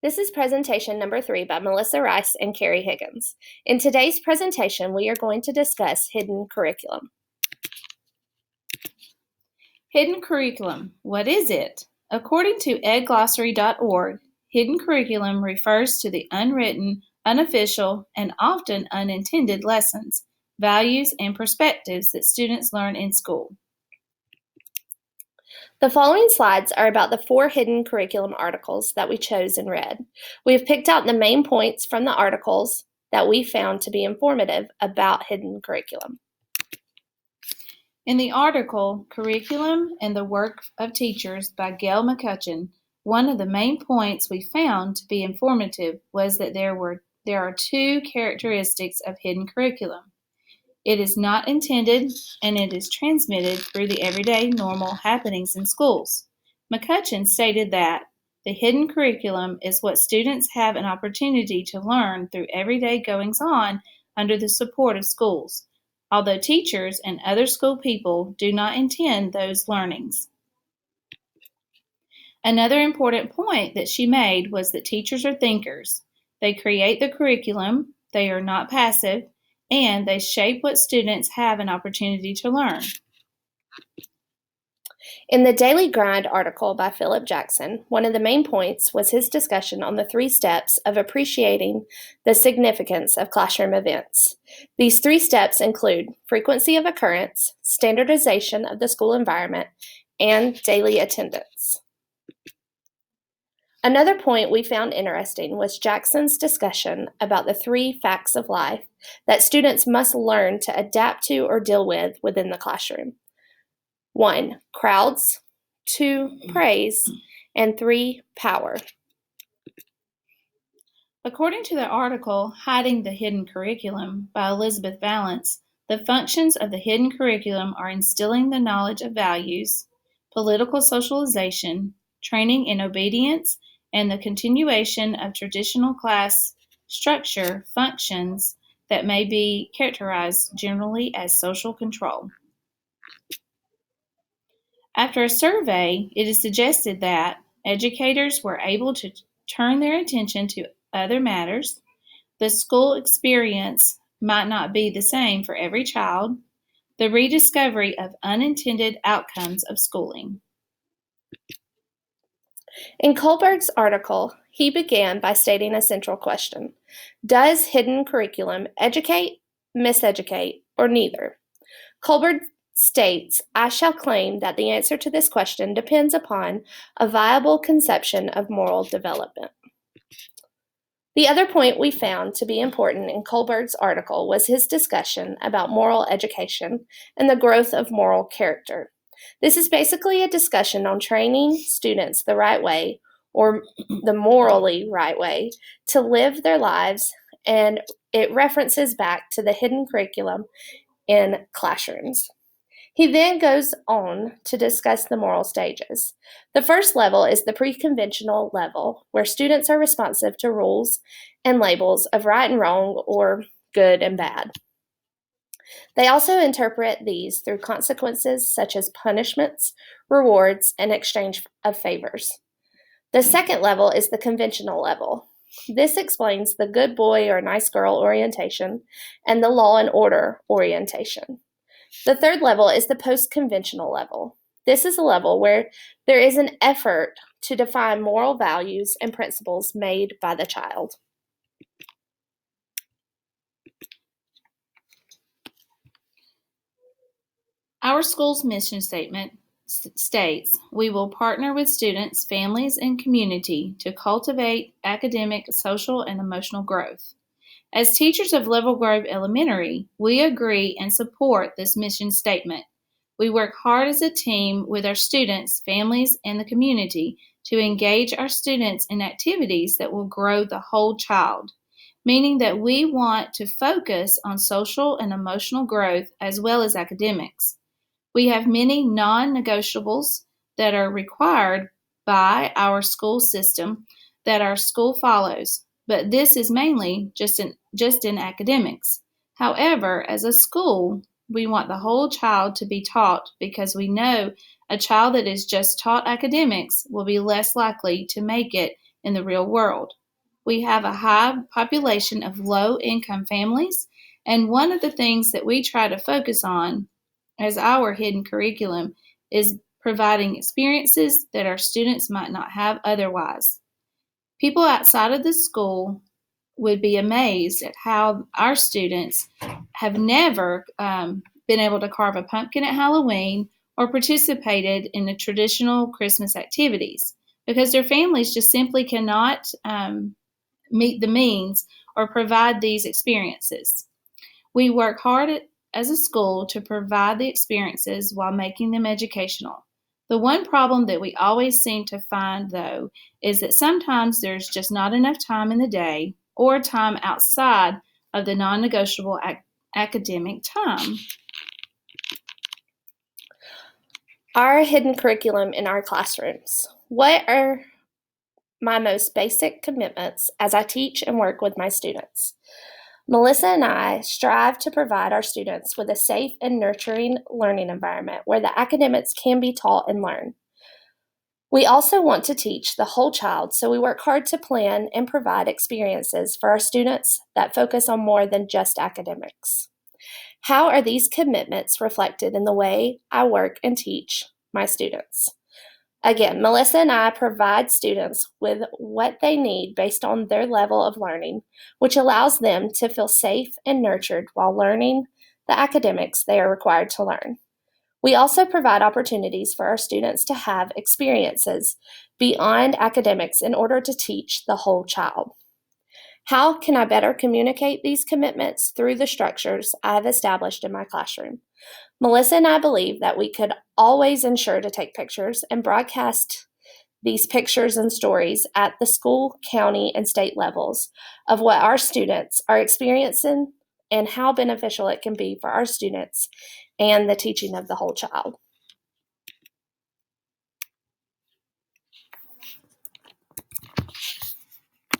This is presentation number 3 by Melissa Rice and Carrie Higgins. In today's presentation, we are going to discuss hidden curriculum. Hidden curriculum. What is it? According to edglossary.org, hidden curriculum refers to the unwritten, unofficial, and often unintended lessons, values, and perspectives that students learn in school. The following slides are about the 4 hidden curriculum articles that we chose and read. We have picked out the main points from the articles that we found to be informative about hidden curriculum. In the article, Curriculum and the Work of Teachers by Gail McCutcheon, one of the main points we found to be informative was that there are 2 characteristics of hidden curriculum. It is not intended, and it is transmitted through the everyday normal happenings in schools. McCutcheon stated that the hidden curriculum is what students have an opportunity to learn through everyday goings-on under the support of schools, although teachers and other school people do not intend those learnings. Another important point that she made was that teachers are thinkers. They create the curriculum, they are not passive, and they shape what students have an opportunity to learn. In the Daily Grind article by Philip Jackson, one of the main points was his discussion on the 3 steps of appreciating the significance of classroom events. These 3 steps include frequency of occurrence, standardization of the school environment, and daily attendance. Another point we found interesting was Jackson's discussion about the 3 facts of life that students must learn to adapt to or deal with within the classroom. 1. Crowds, 2. Praise, and 3. Power. According to the article Hiding the Hidden Curriculum by Elizabeth Valance, the functions of the hidden curriculum are instilling the knowledge of values, political socialization, training in obedience, and the continuation of traditional class structure functions that may be characterized generally as social control. After a survey, it is suggested that educators were able to turn their attention to other matters. The school experience might not be the same for every child. The rediscovery of unintended outcomes of schooling. In Kohlberg's article, he began by stating a central question: does hidden curriculum educate, miseducate, or neither? Kohlberg states, I shall claim that the answer to this question depends upon a viable conception of moral development. The other point we found to be important in Kohlberg's article was his discussion about moral education and the growth of moral character. This is basically a discussion on training students the right way, or the morally right way, to live their lives, and it references back to the hidden curriculum in classrooms. He then goes on to discuss the moral stages. The first level is the pre-conventional level, where students are responsive to rules and labels of right and wrong or good and bad. They also interpret these through consequences such as punishments, rewards, and exchange of favors. The second level is the conventional level. This explains the good boy or nice girl orientation and the law and order orientation. The third level is the post-conventional level. This is a level where there is an effort to define moral values and principles made by the child. Our school's mission statement states, we will partner with students, families, and community to cultivate academic, social, and emotional growth. As teachers of Level Grove Elementary, we agree and support this mission statement. We work hard as a team with our students, families, and the community to engage our students in activities that will grow the whole child, meaning that we want to focus on social and emotional growth as well as academics. We have many non-negotiables that are required by our school system that our school follows, but this is mainly just in academics. However, as a school, we want the whole child to be taught because we know a child that is just taught academics will be less likely to make it in the real world. We have a high population of low-income families, and one of the things that we try to focus on as our hidden curriculum is providing experiences that our students might not have otherwise. People outside of the school would be amazed at how our students have never been able to carve a pumpkin at Halloween or participated in the traditional Christmas activities because their families just simply cannot meet the means or provide these experiences. We work hard as a school to provide the experiences while making them educational. The one problem that we always seem to find, though, is that sometimes there's just not enough time in the day or time outside of the non-negotiable academic time. Our hidden curriculum in our classrooms. What are my most basic commitments as I teach and work with my students? Melissa and I strive to provide our students with a safe and nurturing learning environment where the academics can be taught and learned. We also want to teach the whole child, so we work hard to plan and provide experiences for our students that focus on more than just academics. How are these commitments reflected in the way I work and teach my students? Again, Melissa and I provide students with what they need based on their level of learning, which allows them to feel safe and nurtured while learning the academics they are required to learn. We also provide opportunities for our students to have experiences beyond academics in order to teach the whole child. How can I better communicate these commitments through the structures I have established in my classroom? Melissa and I believe that we could always ensure to take pictures and broadcast these pictures and stories at the school, county, and state levels of what our students are experiencing and how beneficial it can be for our students and the teaching of the whole child.